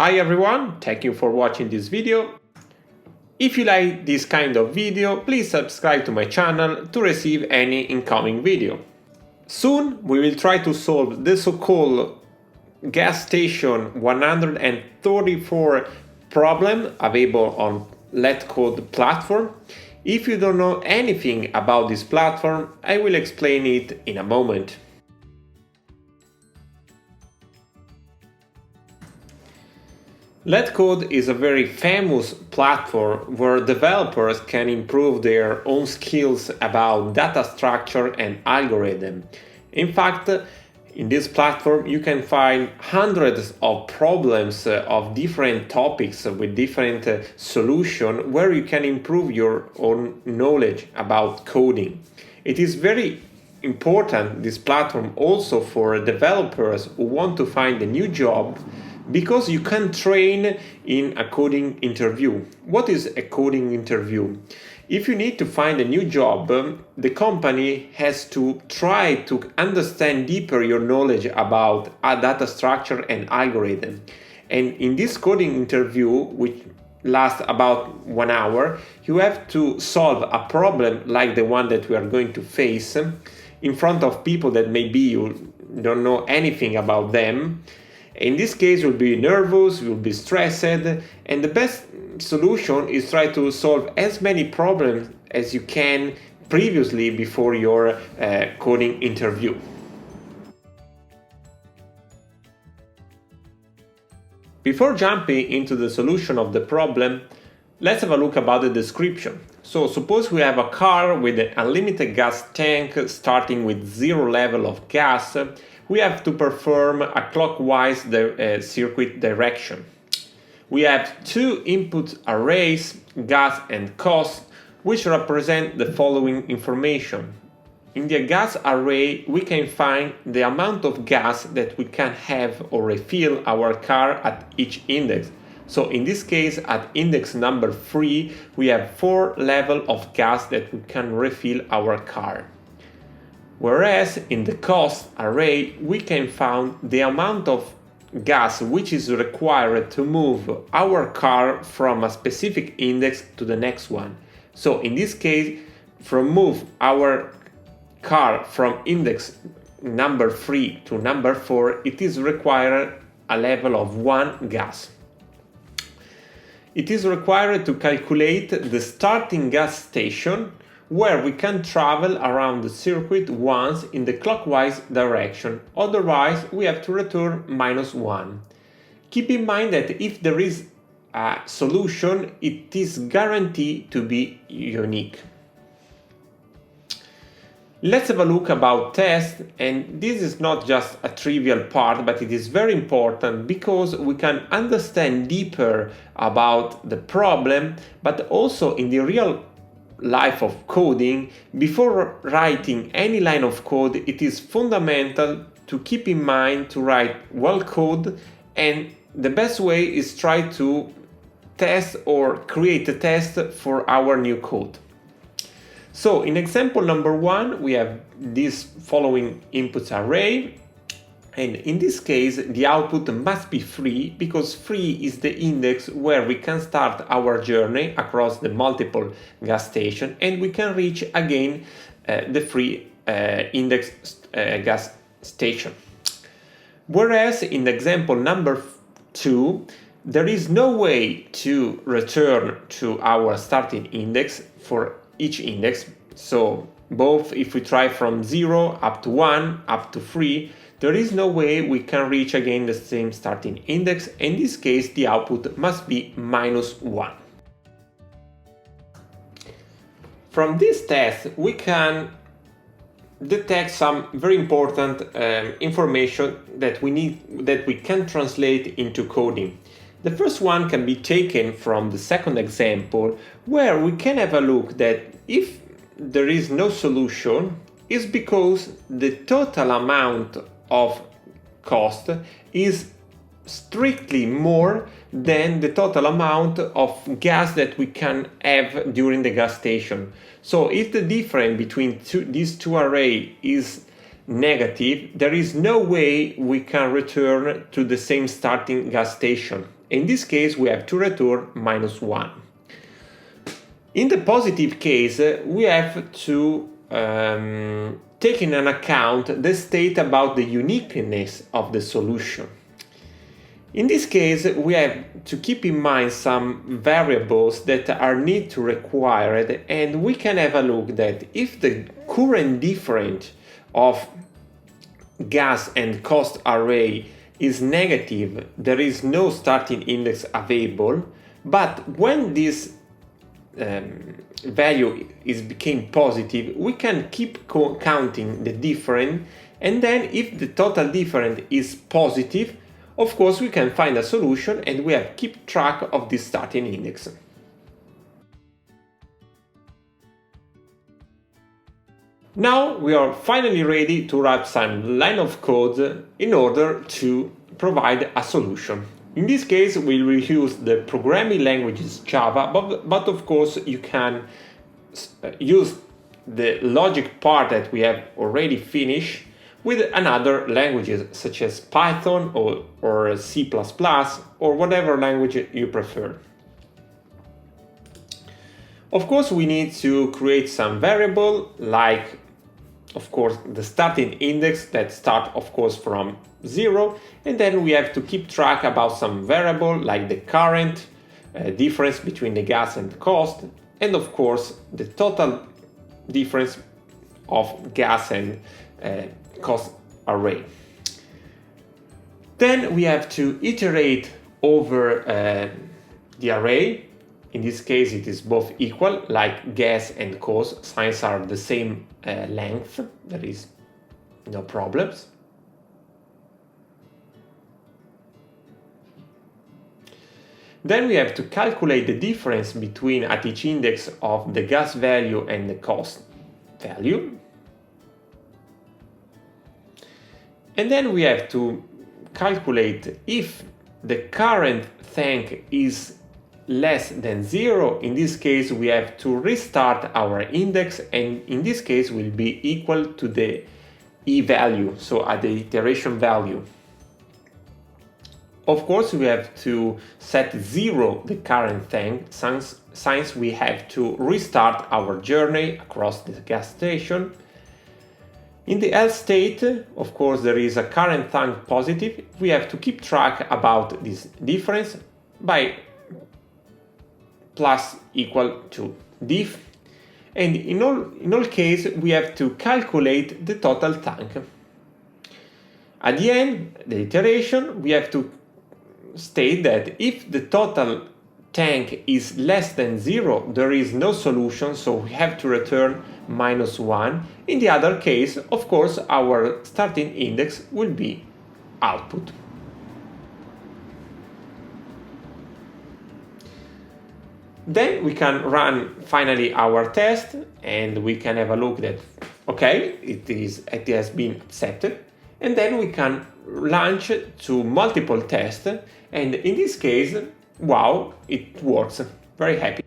Hi everyone, thank you for watching this video. If you like this kind of video, please subscribe to my channel to receive any incoming video. Soon we will try to solve the so-called gas station 134 problem available on LeetCode platform. If you don't know anything about this platform, I will explain it in a moment. LeetCode is a very famous platform where developers can improve their own skills about data structure and algorithm. In fact, in this platform you can find hundreds of problems of different topics with different solutions where you can improve your own knowledge about coding. It is very important, this platform, also for developers who want to find a new job, because you can train in a coding interview. What is a coding interview? If you need to find a new job, the company has to try to understand deeper your knowledge about a data structure and algorithm. And in this coding interview, which lasts about 1 hour, you have to solve a problem like the one that we are going to face in front of people that maybe you don't know anything about them. In this case, you'll be nervous, you'll be stressed, and the best solution is try to solve as many problems as you can previously before your coding interview. Before jumping into the solution of the problem, let's have a look about the description. So suppose we have a car with an unlimited gas tank starting with 0 level of gas. We have to perform a clockwise circuit direction. We have two input arrays, gas and cost, which represent the following information. In the gas array, we can find the amount of gas that we can have or refill our car at each index. So in this case, at index number 3, we have 4 levels of gas that we can refill our car. Whereas in the cost array, we can find the amount of gas which is required to move our car from a specific index to the next one. So in this case, from move our car from index number 3 to number 4, it is required a level of 1 gas. It is required to calculate the starting gas station where we can travel around the circuit once in the clockwise direction, otherwise we have to return -1. Keep in mind that if there is a solution, it is guaranteed to be unique. Let's have a look about test, and this is not just a trivial part, but it is very important because we can understand deeper about the problem, but also in the real life of coding. Before writing any line of code, it is fundamental to keep in mind to write well code, and the best way is try to test or create a test for our new code. So in example number 1, we have this following inputs array, and in this case the output must be 3 because 3 is the index where we can start our journey across the multiple gas station, and we can reach again the 3 index gas station. Whereas in example number 2, there is no way to return to our starting index for each index. So both if we try from 0 up to 1 up to 3, there is no way we can reach again the same starting index. In this case, the output must be -1. From this test, we can detect some very important information that we can translate into coding. The first one can be taken from the second example, where we can have a look that if there is no solution, is because the total amount of cost is strictly more than the total amount of gas that we can have during the gas station. So if the difference between these two arrays is negative, there is no way we can return to the same starting gas station. In this case, we have to return -1. In the positive case, we have to take in account the state about the uniqueness of the solution. In this case, we have to keep in mind some variables that are need to required, and we can have a look that if the current difference of gas and cost array is negative, there is no starting index available, but when this value became positive, we can keep counting the difference, and then if the total difference is positive, of course we can find a solution and we have keep track of this starting index. Now we are finally ready to write some line of code in order to provide a solution. In this case, we will use the programming languages Java, but of course you can use the logic part that we have already finished with another languages such as Python or C++ or whatever language you prefer. Of course, we need to create some variable like, of course, the starting index that start, of course, from 0, and then we have to keep track about some variable like the current difference between the gas and the cost, and of course the total difference of gas and cost array. Then we have to iterate over the array. In this case it is both equal, like gas and cost signs are the same length, there is no problems. Then we have to calculate the difference between at each index of the gas value and the cost value. And then we have to calculate if the current tank is less than 0. In this case, we have to restart our index, and in this case will be equal to the e value, so at the iteration value. Of course, we have to set 0 the current tank, since we have to restart our journey across the gas station. In the else state, of course, there is a current tank positive. We have to keep track about this difference by plus equal to diff. And in all cases, we have to calculate the total tank. At the end, the iteration, we have to state that if the total tank is less than 0, there is no solution, so we have to return -1. In the other case, of course, our starting index will be output. Then we can run finally our test, and we can have a look that, okay, it has been accepted. And then we can launch to multiple tests, and in this case, wow, it works. Very happy.